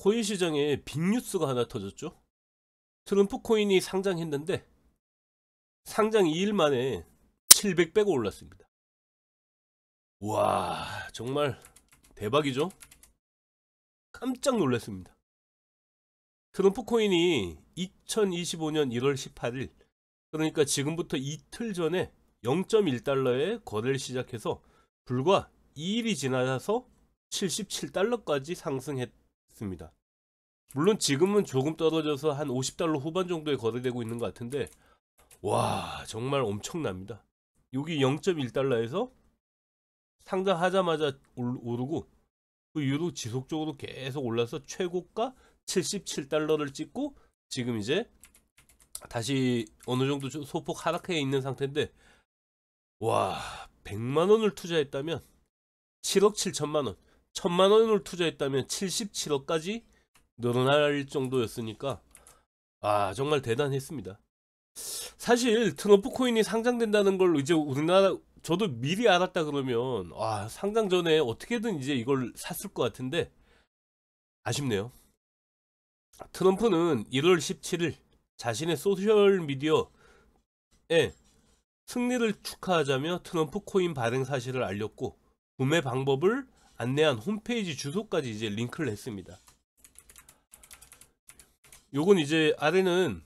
코인 시장에 빅뉴스가 하나 터졌죠. 트럼프 코인이 상장했는데 상장 2일 만에 700배가 올랐습니다. 와, 정말 대박이죠. 깜짝 놀랐습니다. 트럼프 코인이 2025년 1월 18일, 그러니까 지금부터 이틀 전에 0.1달러에 거래를 시작해서 불과 2일이 지나서 77달러까지 상승했습니다. 물론 지금은 조금 떨어져서 한 50달러 후반 정도에 거래되고 있는 것 같은데, 와, 정말 엄청납니다. 여기 0.1달러에서 상장하자마자 오르고 그 이후로 지속적으로 계속 올라서 최고가 77달러를 찍고 지금 이제 다시 어느 정도 소폭 하락해 있는 상태인데, 와, 100만원을 투자했다면 7억 7천만원, 1000만원을 투자했다면 77억까지 늘어날 정도였으니까 정말 대단했습니다. 사실 트럼프 코인이 상장된다는 걸 이제 우리나라, 저도 미리 알았다 그러면 상장 전에 어떻게든 이제 이걸 샀을 것 같은데 아쉽네요. 트럼프는 1월 17일 자신의 소셜미디어에 승리를 축하하자며 트럼프 코인 발행 사실을 알렸고 구매 방법을 안내한 홈페이지 주소까지 이제 링크를 했습니다. 요건 이제 아래는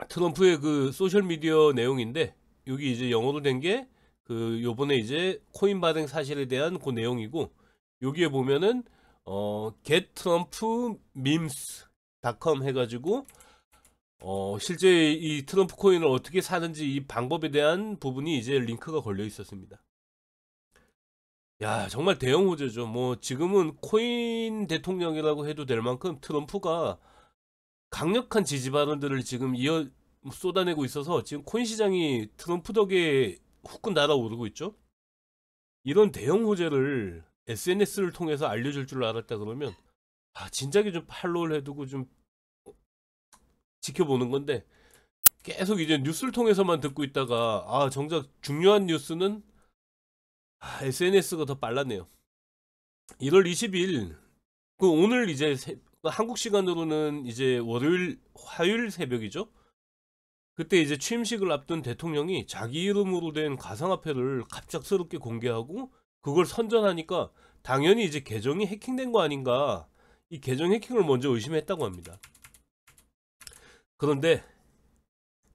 트럼프의 그 소셜미디어 내용인데, 여기 이제 영어로 된 게 그 요번에 이제 코인 발행 사실에 대한 그 내용이고, 여기에 보면은 getTrumpMemes.com 해가지고 실제 이 트럼프 코인을 어떻게 사는지 이 방법에 대한 부분이 이제 링크가 걸려 있었습니다. 야, 정말 대형 호재죠. 뭐 지금은 코인 대통령이라고 해도 될 만큼 트럼프가 강력한 지지 발언들을 지금 쏟아내고 있어서 지금 코인 시장이 트럼프 덕에 후끈 날아오르고 있죠. 이런 대형 호재를 SNS를 통해서 알려줄 줄 알았다 그러면 진작에 좀 팔로우를 해두고 좀 지켜보는 건데, 계속 이제 뉴스를 통해서만 듣고 있다가 정작 중요한 뉴스는 SNS가 더 빨랐네요. 1월 20일 그 오늘 이제 한국 시간으로는 이제 화요일 새벽이죠. 그때 이제 취임식을 앞둔 대통령이 자기 이름으로 된 가상화폐를 갑작스럽게 공개하고 그걸 선전하니까 당연히 이제 계정이 해킹된 거 아닌가, 이 계정 해킹을 먼저 의심했다고 합니다. 그런데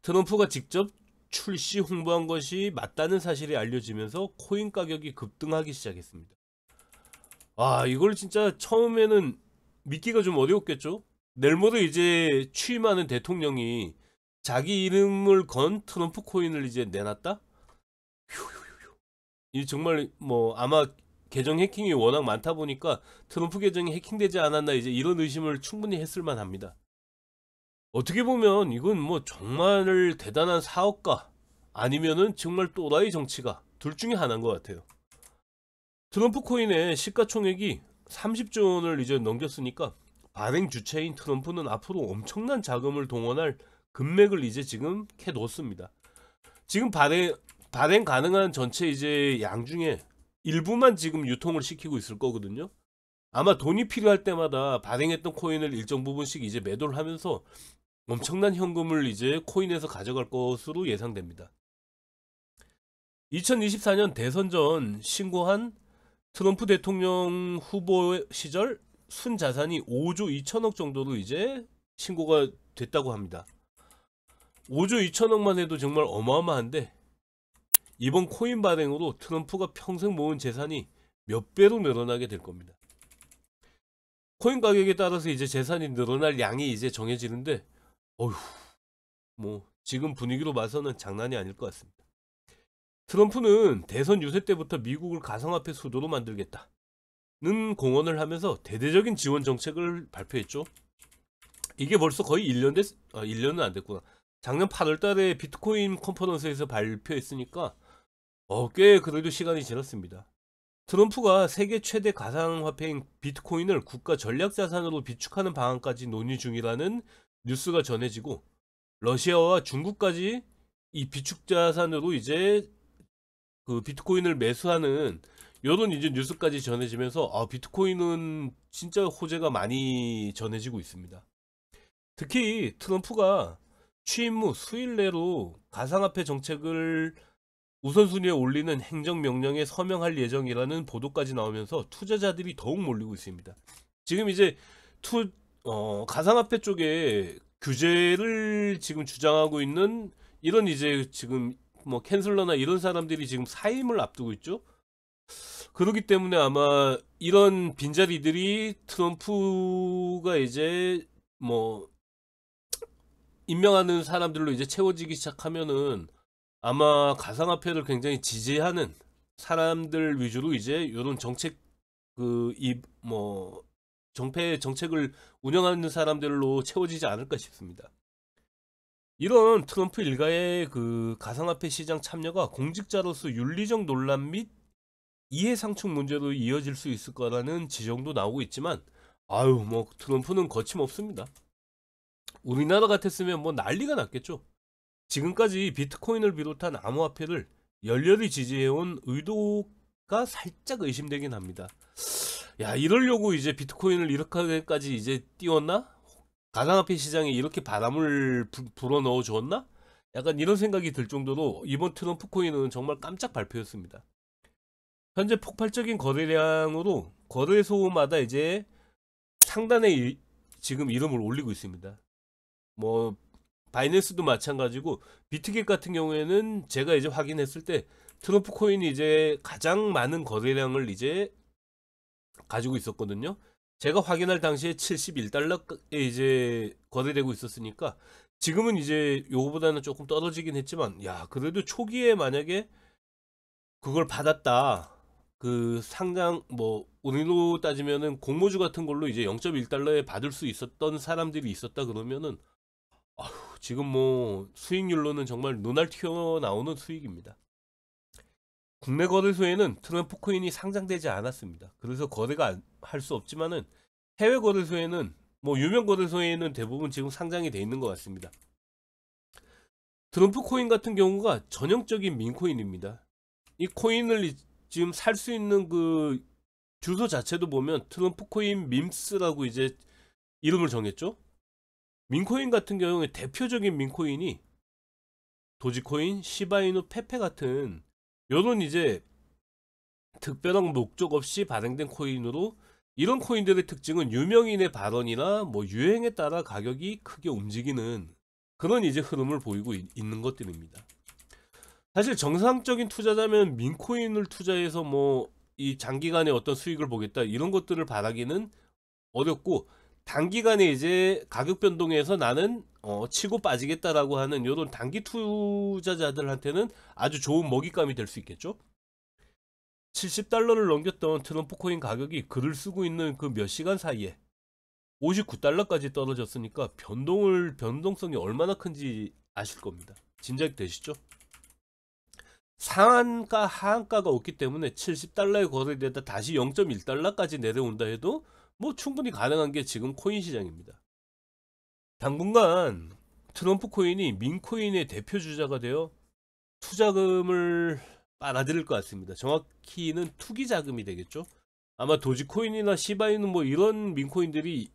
트럼프가 직접 출시 홍보한 것이 맞다는 사실이 알려지면서 코인 가격이 급등하기 시작했습니다. 이걸 진짜 처음에는 믿기가 좀 어려웠겠죠. 내일 모레 이제 취임하는 대통령이 자기 이름을 건 트럼프 코인을 이제 내놨다? 이 정말 뭐 아마 계정 해킹이 워낙 많다 보니까 트럼프 계정이 해킹되지 않았나, 이제 이런 의심을 충분히 했을 만합니다. 어떻게 보면 이건 뭐 정말 대단한 사업가 아니면은 정말 또라이 정치가, 둘 중에 하나인 것 같아요. 트럼프 코인의 시가총액이 30조 원을 이제 넘겼으니까 발행 주체인 트럼프는 앞으로 엄청난 자금을 동원할 금맥을 이제 지금 캐 놓습니다. 지금 발행 가능한 전체 이제 양 중에 일부만 지금 유통을 시키고 있을 거거든요. 아마 돈이 필요할 때마다 발행했던 코인을 일정 부분씩 이제 매도를 하면서 엄청난 현금을 이제 코인에서 가져갈 것으로 예상됩니다. 2024년 대선 전 신고한 트럼프 대통령 후보 시절 순자산이 5조 2천억 정도로 이제 신고가 됐다고 합니다. 5조 2천억만 해도 정말 어마어마한데, 이번 코인 발행으로 트럼프가 평생 모은 재산이 몇 배로 늘어나게 될 겁니다. 코인 가격에 따라서 이제 재산이 늘어날 양이 이제 정해지는데, 뭐 지금 분위기로 봐서는 장난이 아닐 것 같습니다. 트럼프는 대선 유세 때부터 미국을 가상화폐 수도로 만들겠다는 공언을 하면서 대대적인 지원 정책을 발표했죠. 이게 벌써 거의 1년은 안 됐구나. 작년 8월 달에 비트코인 컨퍼런스에서 발표했으니까 꽤 그래도 시간이 지났습니다. 트럼프가 세계 최대 가상화폐인 비트코인을 국가 전략자산으로 비축하는 방안까지 논의 중이라는 뉴스가 전해지고, 러시아와 중국까지 이 비축자산으로 이제 그 비트코인을 매수하는 요런 이제 뉴스까지 전해지면서 비트코인은 진짜 호재가 많이 전해지고 있습니다. 특히 트럼프가 취임 후 수일 내로 가상화폐 정책을 우선순위에 올리는 행정명령에 서명할 예정이라는 보도까지 나오면서 투자자들이 더욱 몰리고 있습니다. 지금 이제 가상화폐 쪽에 규제를 지금 주장하고 있는 이런 이제 지금 뭐 캔슬러나 이런 사람들이 지금 사임을 앞두고 있죠. 그렇기 때문에 아마 이런 빈자리들이 트럼프가 이제 뭐 임명하는 사람들로 이제 채워지기 시작하면은 아마 가상화폐를 굉장히 지지하는 사람들 위주로 이제 이런 정책 정책을 운영하는 사람들로 채워지지 않을까 싶습니다. 이런 트럼프 일가의 그 가상화폐 시장 참여가 공직자로서 윤리적 논란 및 이해상충 문제로 이어질 수 있을 거라는 지적도 나오고 있지만 뭐 트럼프는 거침없습니다. 우리나라 같았으면 뭐 난리가 났겠죠. 지금까지 비트코인을 비롯한 암호화폐를 열렬히 지지해온 의도가 살짝 의심되긴 합니다. 야, 이러려고 이제 비트코인을 이렇게까지 이제 띄웠나? 가상화폐 시장에 이렇게 바람을 불어넣어 주었나? 약간 이런 생각이 들 정도로 이번 트럼프 코인은 정말 깜짝 발표였습니다. 현재 폭발적인 거래량으로 거래소마다 이제 상단에 지금 이름을 올리고 있습니다. 뭐 바이낸스도 마찬가지고 비트겟 같은 경우에는 제가 이제 확인했을 때 트럼프 코인이 이제 가장 많은 거래량을 이제 가지고 있었거든요. 제가 확인할 당시에 71달러에 이제 거래되고 있었으니까 지금은 이제 요거보다는 조금 떨어지긴 했지만 야, 그래도 초기에 만약에 그걸 받았다. 그 상장 뭐 우리로 따지면은 공모주 같은 걸로 이제 0.1달러에 받을 수 있었던 사람들이 있었다 그러면은 지금 뭐 수익률로는 정말 눈알 튀어나오는 수익입니다. 국내 거래소에는 트럼프 코인이 상장되지 않았습니다. 그래서 거래가 할 수 없지만은 해외 거래소에는 뭐 유명 거래소에는 대부분 지금 상장이 돼 있는 것 같습니다. 트럼프 코인 같은 경우가 전형적인 민코인입니다. 이 코인을 지금 살 수 있는 그 주소 자체도 보면 트럼프 코인 밈스라고 이제 이름을 정했죠. 민코인 같은 경우에 대표적인 민코인이 도지코인, 시바이누, 페페 같은 요런 이제 특별한 목적 없이 발행된 코인으로 이런 코인들의 특징은 유명인의 발언이나 뭐 유행에 따라 가격이 크게 움직이는 그런 이제 흐름을 보이고 있는 것들입니다. 사실 정상적인 투자자면 민코인을 투자해서 뭐 이 장기간의 어떤 수익을 보겠다 이런 것들을 바라기는 어렵고 단기간에 이제 가격 변동에서 나는 치고 빠지겠다라고 하는 이런 단기 투자자들한테는 아주 좋은 먹잇감이 될 수 있겠죠. 70달러를 넘겼던 트럼프 코인 가격이 글을 쓰고 있는 그 몇 시간 사이에 59달러까지 떨어졌으니까 변동성이 얼마나 큰지 아실 겁니다. 짐작되시죠? 상한가 하한가가 없기 때문에 70달러에 거래되다 다시 0.1달러까지 내려온다 해도 뭐 충분히 가능한 게 지금 코인 시장입니다. 당분간 트럼프 코인이 민코인의 대표 주자가 되어 투자금을 빨아들일 것 같습니다. 정확히는 투기 자금이 되겠죠. 아마 도지코인이나 시바이는 뭐 이런 민코인들이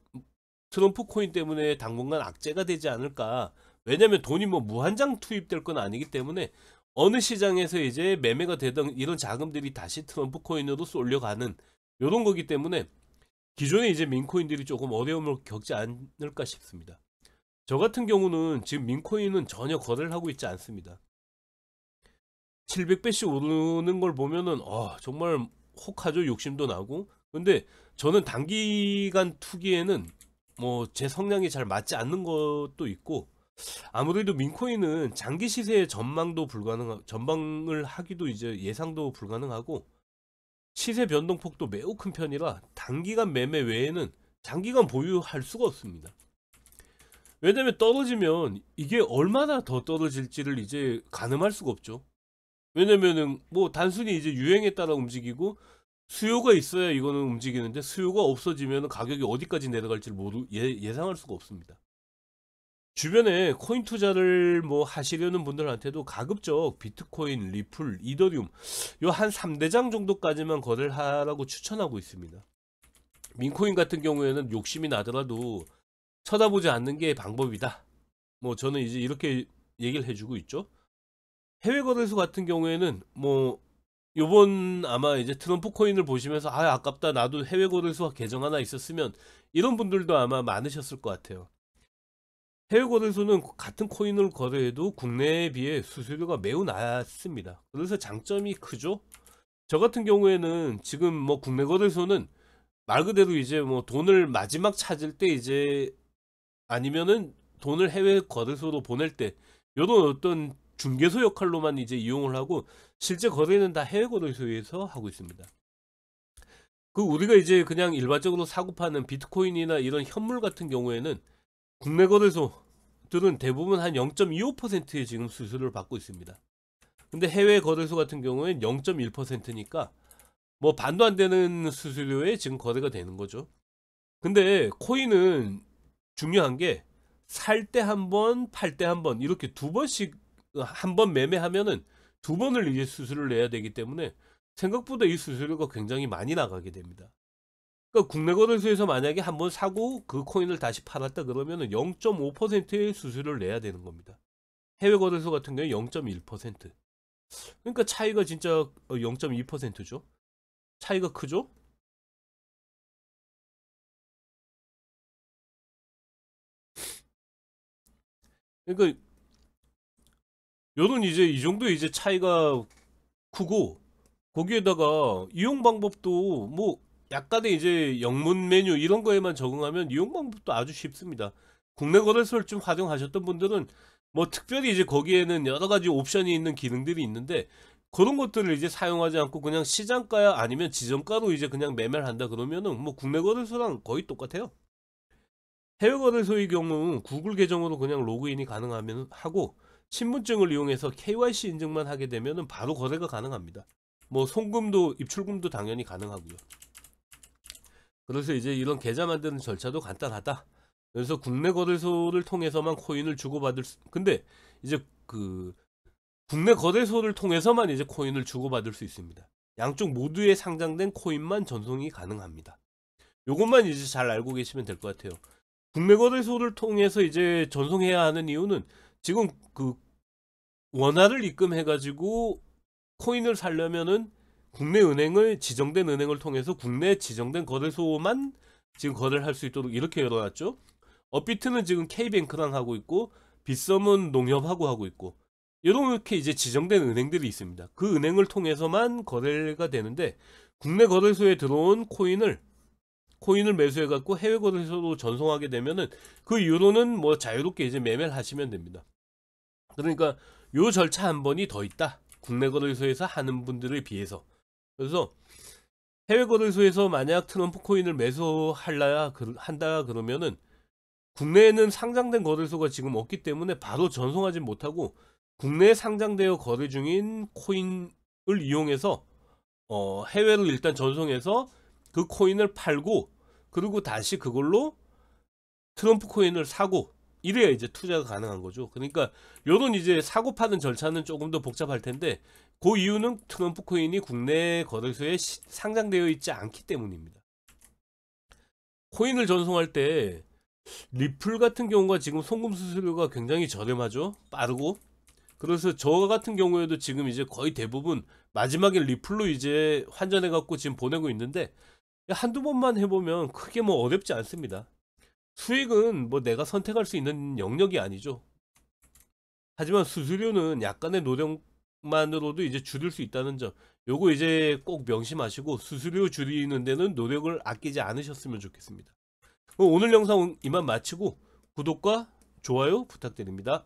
트럼프 코인 때문에 당분간 악재가 되지 않을까. 왜냐면 돈이 뭐 무한정 투입될 건 아니기 때문에 어느 시장에서 이제 매매가 되던 이런 자금들이 다시 트럼프 코인으로 쏠려가는 이런 거기 때문에 기존에 이제 민코인들이 조금 어려움을 겪지 않을까 싶습니다. 저 같은 경우는 지금 민코인은 전혀 거래를 하고 있지 않습니다. 700배씩 오르는 걸 보면은 정말 혹하죠. 욕심도 나고. 근데 저는 단기간 투기에는 뭐 제 성향이 잘 맞지 않는 것도 있고 아무래도 민코인은 장기 시세의 전망을 하기도 이제 예상도 불가능하고 시세 변동폭도 매우 큰 편이라 단기간 매매 외에는 장기간 보유할 수가 없습니다. 왜냐면 떨어지면 이게 얼마나 더 떨어질지를 이제 가늠할 수가 없죠. 왜냐면은 뭐 단순히 이제 유행에 따라 움직이고 수요가 있어야 이거는 움직이는데 수요가 없어지면 가격이 어디까지 내려갈지 예상할 수가 없습니다. 주변에 코인 투자를 뭐 하시려는 분들한테도 가급적 비트코인, 리플, 이더리움 요 한 3대장 정도까지만 거래를 하라고 추천하고 있습니다. 민코인 같은 경우에는 욕심이 나더라도 쳐다보지 않는 게 방법이다. 뭐 저는 이제 이렇게 얘기를 해주고 있죠. 해외 거래소 같은 경우에는 뭐 요번 아마 이제 트럼프 코인을 보시면서 아 아깝다 나도 해외 거래소 계정 하나 있었으면 이런 분들도 아마 많으셨을 것 같아요. 해외 거래소는 같은 코인을 거래해도 국내에 비해 수수료가 매우 낮습니다. 그래서 장점이 크죠. 저 같은 경우에는 지금 뭐 국내 거래소는 말 그대로 이제 뭐 돈을 마지막 찾을 때 이제 아니면은 돈을 해외 거래소로 보낼 때 요런 어떤 중개소 역할로만 이제 이용을 하고 실제 거래는 다 해외 거래소에서 하고 있습니다. 그 우리가 이제 그냥 일반적으로 사고 파는 비트코인이나 이런 현물 같은 경우에는 국내 거래소들은 대부분 한 0.25%의 지금 수수료를 받고 있습니다. 근데 해외 거래소 같은 경우엔 0.1%니까 뭐 반도 안 되는 수수료에 지금 거래가 되는 거죠. 근데 코인은 중요한 게 살 때 한 번, 팔 때 한 번 이렇게 두 번씩 한 번 매매하면은 두 번을 이제 수수료를 내야 되기 때문에 생각보다 이 수수료가 굉장히 많이 나가게 됩니다. 그러니까 국내 거래소에서 만약에 한 번 사고 그 코인을 다시 팔았다 그러면은 0.5%의 수수료를 내야 되는 겁니다. 해외 거래소 같은 경우에 0.1%. 그러니까 차이가 진짜 0.2%죠. 차이가 크죠? 그러니까 요런 이제 이 정도 이제 차이가 크고 거기에다가 이용 방법도 뭐 약간의 이제 영문 메뉴 이런 거에만 적응하면 이용 방법도 아주 쉽습니다. 국내 거래소를 좀 활용하셨던 분들은 뭐 특별히 이제 거기에는 여러 가지 옵션이 있는 기능들이 있는데 그런 것들을 이제 사용하지 않고 그냥 시장가야 아니면 지정가로 이제 그냥 매매를 한다 그러면은 뭐 국내 거래소랑 거의 똑같아요. 해외 거래소의 경우 구글 계정으로 그냥 로그인이 가능하면 하고 신분증을 이용해서 KYC 인증만 하게 되면은 바로 거래가 가능합니다. 뭐 송금도 입출금도 당연히 가능하고요. 그래서 이제 이런 계좌 만드는 절차도 간단하다. 그래서 국내 거래소를 통해서만 코인을 주고받을 수, 근데 이제 그 국내 거래소를 통해서만 이제 코인을 주고받을 수 있습니다. 양쪽 모두에 상장된 코인만 전송이 가능합니다. 요것만 이제 잘 알고 계시면 될 것 같아요. 국내 거래소를 통해서 이제 전송해야 하는 이유는 지금 그 원화를 입금해가지고 코인을 살려면은 국내 은행을 지정된 은행을 통해서 국내 지정된 거래소만 지금 거래를 할 수 있도록 이렇게 열어놨죠. 업비트는 지금 K뱅크랑 하고 있고 빗썸은 농협하고 하고 있고 이렇게 이제 지정된 은행들이 있습니다. 그 은행을 통해서만 거래가 되는데 국내 거래소에 들어온 코인을 매수해 갖고 해외 거래소로 전송하게 되면은 그 이후로는 뭐 자유롭게 이제 매매를 하시면 됩니다. 그러니까 요 절차 한 번이 더 있다. 국내 거래소에서 하는 분들에 비해서. 그래서 해외 거래소에서 만약 트럼프 코인을 매수할라야 한다 그러면은 국내에는 상장된 거래소가 지금 없기 때문에 바로 전송하지 못하고 국내에 상장되어 거래 중인 코인을 이용해서 해외로 일단 전송해서 그 코인을 팔고 그리고 다시 그걸로 트럼프 코인을 사고 이래야 이제 투자가 가능한 거죠. 그러니까 요런 이제 사고 파는 절차는 조금 더 복잡할 텐데 그 이유는 트럼프 코인이 국내 거래소에 상장되어 있지 않기 때문입니다. 코인을 전송할 때 리플 같은 경우가 지금 송금 수수료가 굉장히 저렴하죠. 빠르고. 그래서 저 같은 경우에도 지금 이제 거의 대부분 마지막에 리플로 이제 환전해 갖고 지금 보내고 있는데 한두 번만 해보면 크게 뭐 어렵지 않습니다. 수익은 뭐 내가 선택할 수 있는 영역이 아니죠. 하지만 수수료는 약간의 노력만으로도 이제 줄일 수 있다는 점. 요거 이제 꼭 명심하시고 수수료 줄이는 데는 노력을 아끼지 않으셨으면 좋겠습니다. 오늘 영상 이만 마치고 구독과 좋아요 부탁드립니다.